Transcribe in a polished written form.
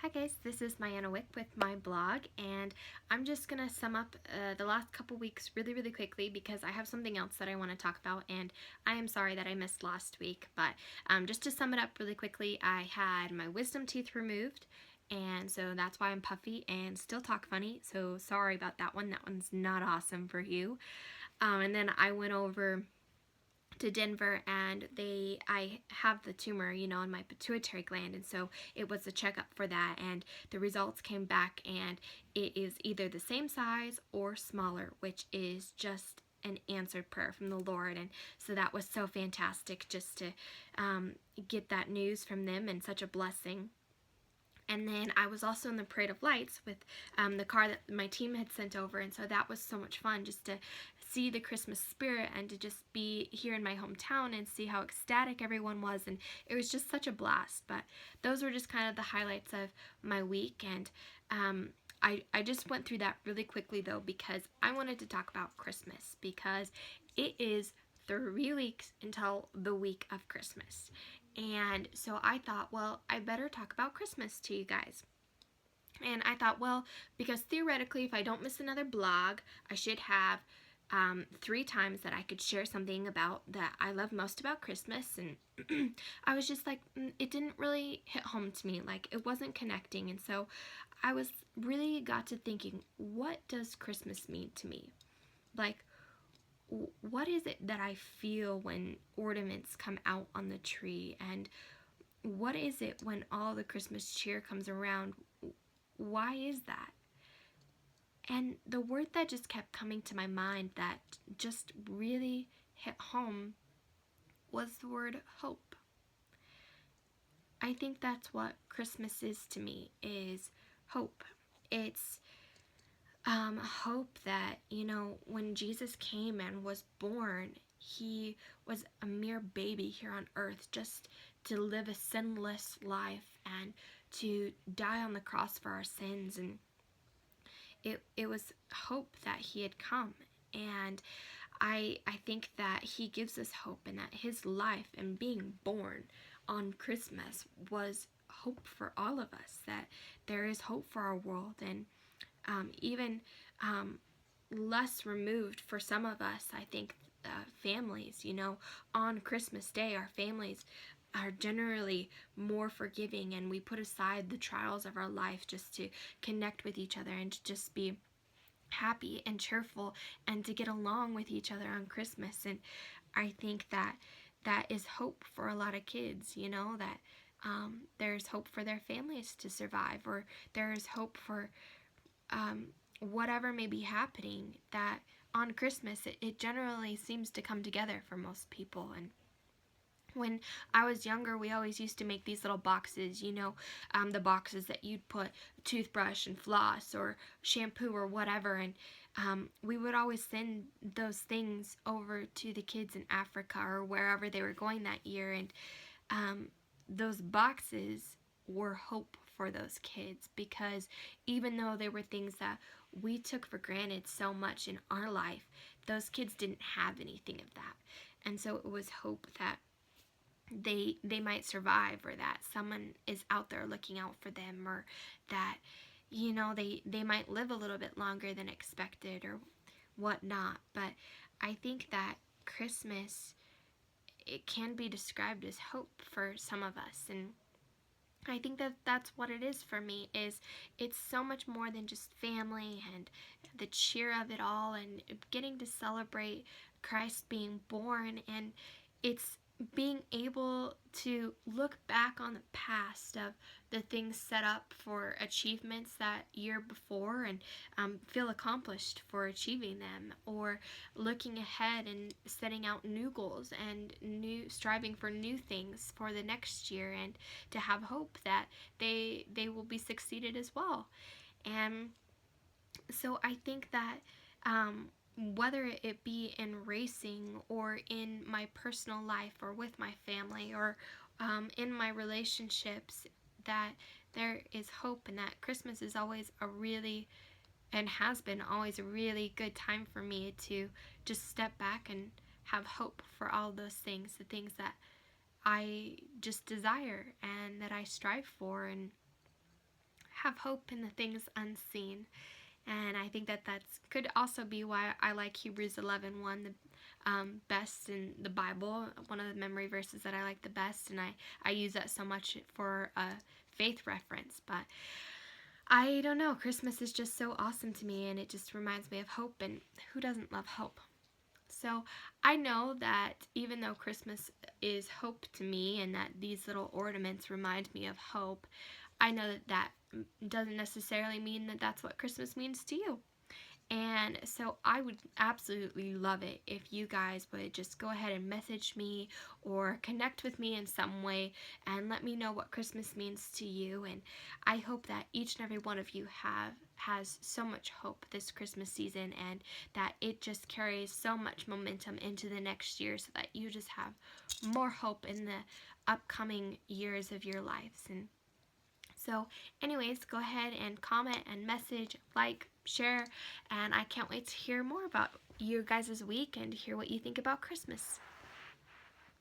Hi guys, this is Mianna Wick with my blog, and I'm just gonna sum up the last couple weeks really quickly because I have something else that I want to talk about, and I am sorry that I missed last week. But just to sum it up really quickly, I had my wisdom teeth removed, and so that's why I'm puffy and still talk funny. So sorry about that one. That one's not awesome for you. And then I went over to Denver, and I have the tumor, in my pituitary gland, and so it was a checkup for that, and the results came back, and it is either the same size or smaller, which is just an answered prayer from the Lord. And so that was so fantastic just to get that news from them, and such a blessing. And then I was also in the Parade of Lights with the car that my team had sent over, and so that was so much fun just to see the Christmas spirit and to just be here in my hometown and see how ecstatic everyone was, and it was just such a blast. But those were just kind of the highlights of my week, and I just went through that really quickly though because I wanted to talk about Christmas because it is 3 weeks until the week of Christmas. And so I thought, well, I better talk about Christmas to you guys. And I thought, well, because theoretically, if I don't miss another blog, I should have 3 times that I could share something about that I love most about Christmas. And I was just like, it didn't really hit home to me. Like, it wasn't connecting. And so I was really got to thinking, what does Christmas mean to me? Like, what is it that I feel when ornaments come out on the tree? And what is it when all the Christmas cheer comes around? Why is that? And the word that just kept coming to my mind that just really hit home was the word hope. I think that's what Christmas is to me, is hope. It's hope that, when Jesus came and was born, he was a mere baby here on earth just to live a sinless life and to die on the cross for our sins. And it was hope that he had come. And I think that he gives us hope, and that his life and being born on Christmas was hope for all of us, that there is hope for our world. And even less removed for some of us, I think families, on Christmas Day, our families are generally more forgiving, and we put aside the trials of our life just to connect with each other and to just be happy and cheerful and to get along with each other on Christmas. And I think that that is hope for a lot of kids, that there's hope for their families to survive, or there's hope for whatever may be happening, that on Christmas it generally seems to come together for most people. And when I was younger, we always used to make these little boxes, the boxes that you'd put toothbrush and floss or shampoo or whatever, and we would always send those things over to the kids in Africa or wherever they were going that year. And those boxes were hope for those kids, because even though they were things that we took for granted so much in our life, those kids didn't have anything of that. And so it was hope that they might survive, or that someone is out there looking out for them, or that they might live a little bit longer than expected or whatnot. But I think that Christmas, it can be described as hope for some of us. And I think that that's what it is for me, is it's so much more than just family and the cheer of it all and getting to celebrate Christ being born. And it's being able to look back on the past of the things set up for achievements that year before, and feel accomplished for achieving them, or looking ahead and setting out new goals and striving for new things for the next year, and to have hope that they will be succeeded as well. And so I think that whether it be in racing or in my personal life or with my family, or in my relationships, that there is hope, and that Christmas is always a really, and has been always a really good time for me to just step back and have hope for all those things, the things that I just desire and that I strive for. And have hope in the things unseen. And I think that that's could also be why I like Hebrews 11:1 the best in the Bible, one of the memory verses that I like the best, and I use that so much for a faith reference. But I don't know, Christmas is just so awesome to me, and it just reminds me of hope, and who doesn't love hope? So I know that even though Christmas is hope to me and that these little ornaments remind me of hope, I know that that doesn't necessarily mean that that's what Christmas means to you. And so I would absolutely love it if you guys would just go ahead and message me or connect with me in some way and let me know what Christmas means to you. And I hope that each and every one of you has so much hope this Christmas season, and that it just carries so much momentum into the next year, so that you just have more hope in the upcoming years of your lives. And so, anyways, go ahead and comment and message, like, share, and I can't wait to hear more about your guys' week and hear what you think about Christmas.